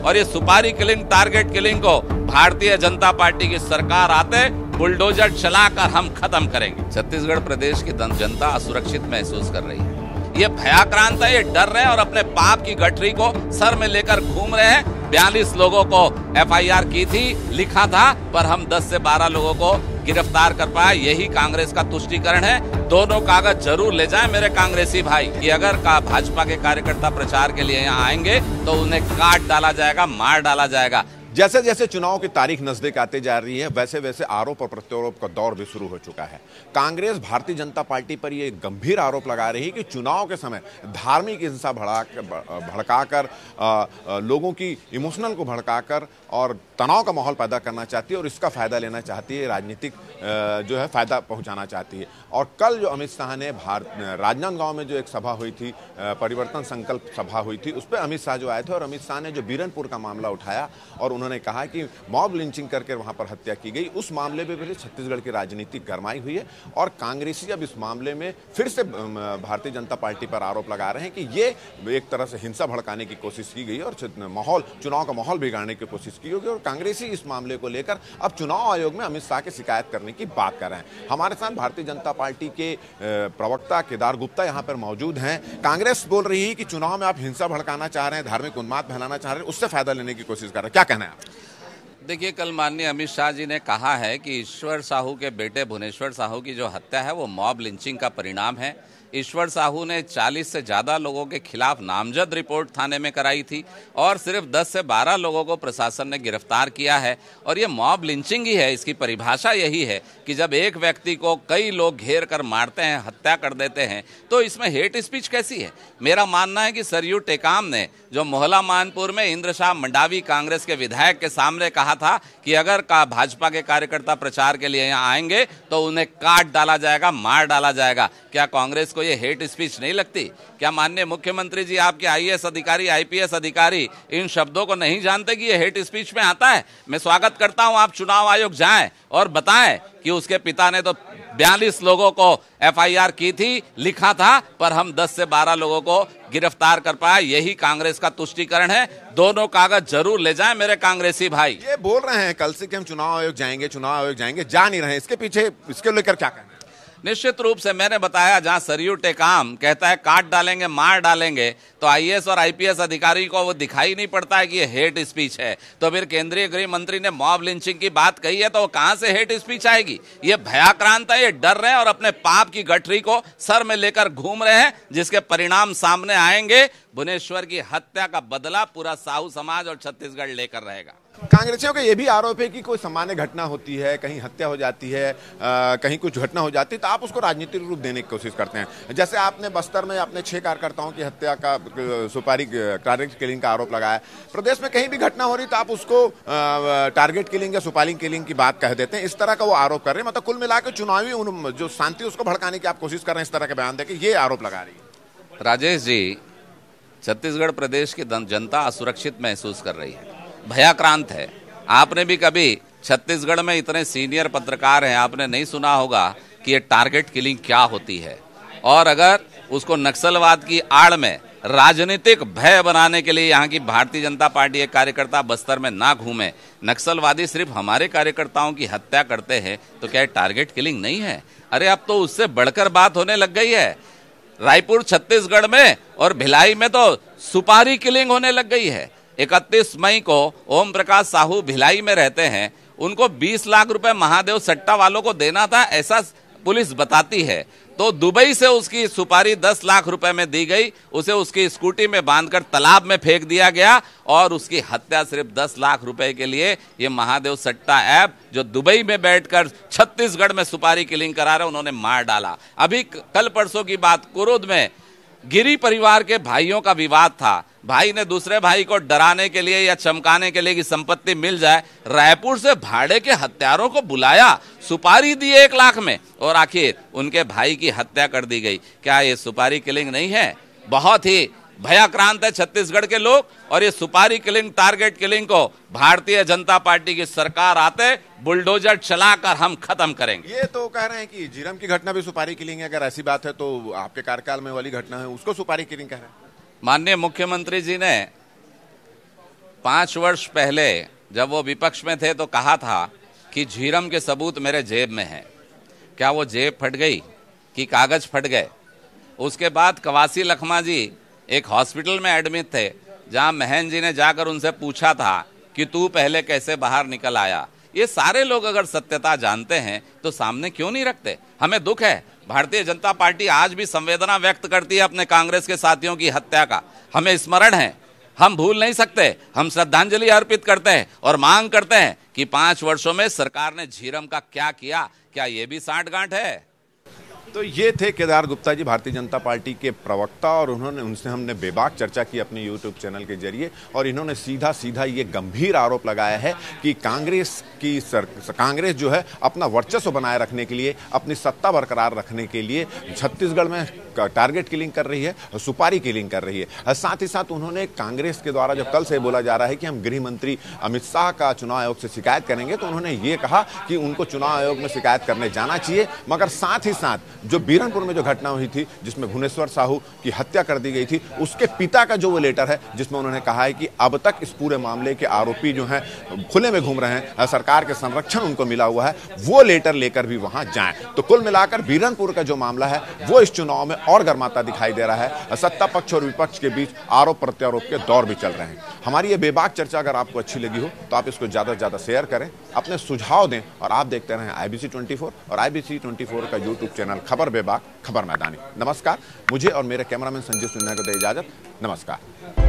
और ये सुपारी किलिंग, टारगेट किलिंग को भारतीय जनता पार्टी की सरकार आते बुलडोजर चलाकर हम खत्म करेंगे। छत्तीसगढ़ प्रदेश की जनता असुरक्षित महसूस कर रही है, ये भयाक्रांत है, ये डर रहे हैं और अपने पाप की गठरी को सर में लेकर घूम रहे हैं। 42 लोगों को एफआईआर की थी, लिखा था, पर हम 10 से 12 लोगों को गिरफ्तार कर पाए। यही कांग्रेस का तुष्टीकरण है। दोनों कागज जरूर ले जाएं मेरे कांग्रेसी भाई कि अगर भाजपा के कार्यकर्ता प्रचार के लिए यहाँ आएंगे तो उन्हें काट डाला जाएगा, मार डाला जाएगा। जैसे जैसे चुनाव की तारीख नजदीक आते जा रही है, वैसे वैसे आरोप और प्रत्यारोप का दौर भी शुरू हो चुका है। कांग्रेस भारतीय जनता पार्टी पर यह गंभीर आरोप लगा रही है कि चुनाव के समय धार्मिक हिंसा भड़काकर लोगों की इमोशनल को भड़काकर और तनाव का माहौल पैदा करना चाहती है और इसका फायदा लेना चाहती है, राजनीतिक जो है फायदा पहुंचाना चाहती है। और कल जो अमित शाह ने राजनांदगांव में जो एक सभा हुई थी, परिवर्तन संकल्प सभा हुई थी, उस पर अमित शाह जो आए थे और अमित शाह ने जो बीरनपुर का मामला उठाया और उन्होंने कहा कि मॉब लिंचिंग करके वहां पर हत्या की गई, उस मामले में भी छत्तीसगढ़ की राजनीति गरमाई हुई है और कांग्रेसी अब इस मामले में फिर से भारतीय जनता पार्टी पर आरोप लगा रहे हैं कि ये एक तरह से हिंसा भड़काने की कोशिश की गई और माहौल, चुनाव का माहौल बिगाड़ने की कोशिश की होगी। और कांग्रेसी इस मामले को लेकर अब चुनाव आयोग में अमित शाह की शिकायत करने की बात कर रहे हैं। हमारे साथ भारतीय जनता पार्टी के प्रवक्ता केदार गुप्ता यहां पर मौजूद हैं। कांग्रेस बोल रही है कि चुनाव में आप हिंसा भड़काना चाह रहे हैं, धार्मिक उन्माद फैलाना चाह रहे हैं, उससे फायदा लेने की कोशिश कर रहे हैं, क्या कहना है आप? देखिए, कल माननीय अमित शाह जी ने कहा है कि ईश्वर साहू के बेटे भुवनेश्वर साहू की जो हत्या है वो मॉब लिंचिंग का परिणाम है। ईश्वर साहू ने 40 से ज्यादा लोगों के खिलाफ नामजद रिपोर्ट थाने में कराई थी और सिर्फ 10 से 12 लोगों को प्रशासन ने गिरफ्तार किया है। और ये मॉब लिंचिंग ही है, इसकी परिभाषा यही है कि जब एक व्यक्ति को कई लोग घेर कर मारते हैं, हत्या कर देते हैं, तो इसमें हेट स्पीच कैसी है? मेरा मानना है कि सरयू टेकाम ने जो मोहला मानपुर में इंद्र शाह मंडावी कांग्रेस के विधायक के सामने कहा था कि अगर भाजपा के कार्यकर्ता प्रचार के लिए यहाँ आएंगे तो उन्हें काट डाला जाएगा, मार डाला जाएगा, क्या कांग्रेस को ये हेट स्पीच नहीं लगती? क्या माननीय मुख्यमंत्री जी, आपके आईएएस अधिकारी, आईपीएस अधिकारी इन शब्दों को नहीं जानते कि ये हेट स्पीच में आता है? मैं स्वागत करता हूं आप चुनाव आयोग जाएं और बताएं कि उसके पिता ने तो 42 लोगों को एफआईआर की थी, लिखा था, पर हम 10 से 12 लोगों को गिरफ्तार कर पाए। यही कांग्रेस का तुष्टीकरण है। दोनों कागज जरूर ले जाएं मेरे कांग्रेसी भाई। ये बोल रहे हैं कल से कि हम चुनाव आयोग जाएंगे, चुनाव आयोग जाएंगे, जा नहीं रहे हैं, इसके पीछे, इसके लेकर क्या कहना है? निश्चित रूप से मैंने बताया, जहां सरयू टेकाम कहता है काट डालेंगे, मार डालेंगे, तो आईएएस और आईपीएस अधिकारी को वो दिखाई नहीं पड़ता है कि ये हेट स्पीच है। तो फिर केंद्रीय गृह मंत्री ने मॉब लिंचिंग की बात कही है, तो वो कहां से हेट स्पीच आएगी? ये भयाक्रांत है, ये डर रहे हैं और अपने पाप की गठरी को सर में लेकर घूम रहे हैं, जिसके परिणाम सामने आएंगे। भुवनेश्वर की हत्या का बदला पूरा साहू समाज और छत्तीसगढ़ लेकर रहेगा। कांग्रेसियों का यह भी आरोप है कि कोई सामान्य घटना होती है, कहीं हत्या हो जाती है, कहीं कुछ घटना हो जाती है, तो आप उसको राजनीतिक रूप देने की कोशिश करते हैं। जैसे आपने बस्तर में अपने 6 कार्यकर्ताओं की हत्या का, सुपारी टारगेट किलिंग का आरोप लगाया। प्रदेश में कहीं भी घटना हो रही तो आप उसको टारगेट किलिंग या सुपारी किलिंग की बात कह देते हैं। इस तरह का वो आरोप कर रहे हैं। मतलब कुल मिलाकर चुनावी जो शांति उसको भड़काने की आप कोशिश कर रहे हैं, इस तरह के बयान देकर ये आरोप लगा रही है। राजेश जी, छत्तीसगढ़ प्रदेश की जनता असुरक्षित महसूस कर रही है, भयाक्रांत है। आपने भी कभी, छत्तीसगढ़ में इतने सीनियर पत्रकार हैं, आपने नहीं सुना होगा कि ये टारगेट किलिंग क्या होती है। और अगर उसको नक्सलवाद की आड़ में राजनीतिक भय बनाने के लिए यहाँ की भारतीय जनता पार्टी के कार्यकर्ता बस्तर में ना घूमे, नक्सलवादी सिर्फ हमारे कार्यकर्ताओं की हत्या करते हैं, तो क्या टारगेट किलिंग नहीं है? अरे अब तो उससे बढ़कर बात होने लग गई है। रायपुर छत्तीसगढ़ में और भिलाई में तो सुपारी किलिंग होने लग गई है। 31 मई को ओम प्रकाश साहू भिलाई में रहते हैं, उनको 20 लाख रुपए महादेव सट्टा वालों को देना था, ऐसा पुलिस बताती है। तो दुबई से उसकी सुपारी 10 लाख रुपए में दी गई, उसे उसकी स्कूटी में बांधकर तालाब में फेंक दिया गया और उसकी हत्या सिर्फ 10 लाख रुपए के लिए ये महादेव सट्टा ऐप जो दुबई में बैठकर छत्तीसगढ़ में सुपारी किलिंग करा रहे, उन्होंने मार डाला। अभी कल परसों की बात, कुरुद में गिरी परिवार के भाइयों का विवाद था। भाई ने दूसरे भाई को डराने के लिए या चमकाने के लिए कि संपत्ति मिल जाए, रायपुर से भाड़े के हत्यारों को बुलाया, सुपारी दी 1 लाख में और आखिर उनके भाई की हत्या कर दी गई। क्या ये सुपारी किलिंग नहीं है? बहुत ही भयाक्रांत है छत्तीसगढ़ के लोग और ये सुपारी किलिंग, टारगेट किलिंग को भारतीय जनता पार्टी की सरकार आते बुलडोजर चलाकर हम खत्म करेंगे। ये तो कह रहे हैं कि झीरम की घटना भी सुपारी किलिंग है। अगर ऐसी बात है तो आपके कार्यकाल में वाली घटना है उसको सुपारी किलिंग कह रहे हैं। माननीय मुख्यमंत्री जी ने 5 वर्ष पहले जब वो विपक्ष में थे तो कहा था कि झीरम के सबूत मेरे जेब में हैं। क्या वो जेब फट गई कि कागज फट गए? उसके बाद कवासी लखमा जी एक हॉस्पिटल में एडमिट थे, जहां महन जी ने जाकर उनसे पूछा था कि तू पहले कैसे बाहर निकल आया। ये सारे लोग अगर सत्यता जानते हैं तो सामने क्यों नहीं रखते? हमें दुख है, भारतीय जनता पार्टी आज भी संवेदना व्यक्त करती है अपने कांग्रेस के साथियों की हत्या का। हमें स्मरण है, हम भूल नहीं सकते। हम श्रद्धांजलि अर्पित करते हैं और मांग करते हैं कि 5 वर्षों में सरकार ने झीरम का क्या किया, क्या ये भी सांठगांठ है? तो ये थे केदार गुप्ता जी, भारतीय जनता पार्टी के प्रवक्ता, और उनसे हमने बेबाक चर्चा की अपने यूट्यूब चैनल के जरिए। और इन्होंने सीधा सीधा ये गंभीर आरोप लगाया है कि कांग्रेस जो है अपना वर्चस्व बनाए रखने के लिए, अपनी सत्ता बरकरार रखने के लिए छत्तीसगढ़ में टारगेट किलिंग कर रही है, सुपारी किलिंग कर रही है। साथ ही साथ उन्होंने कांग्रेस के द्वारा जो कल से बोला जा रहा है कि हम गृह मंत्री अमित शाह का चुनाव आयोग से शिकायत करेंगे, तो उन्होंने ये कहा कि उनको चुनाव आयोग में शिकायत करने जाना चाहिए। मगर साथ ही साथ जो बीरनपुर में जो घटना हुई थी, जिसमें भुवनेश्वर साहू की हत्या कर दी गई थी, उसके पिता का जो वो लेटर है, जिसमें उन्होंने कहा है कि अब तक इस पूरे मामले के आरोपी जो हैं खुले में घूम रहे हैं, सरकार के संरक्षण उनको मिला हुआ है, वो लेटर लेकर भी वहां जाएं। तो कुल मिलाकर बीरनपुर का जो मामला है वो इस चुनाव में और गर्माता दिखाई दे रहा है। सत्ता पक्ष और विपक्ष के बीच आरोप प्रत्यारोप के दौर भी चल रहे हैं। हमारी ये बेबाक चर्चा अगर आपको अच्छी लगी हो तो आप इसको ज्यादा से ज्यादा शेयर करें, अपने सुझाव दें, और आप देखते रहें IBC 24 और IBC 24 का यूट्यूब चैनल खबर बेबाक खबर मैदानी। नमस्कार, मुझे और मेरे कैमरामैन संजय सिन्हा को दे इजाजत। नमस्कार।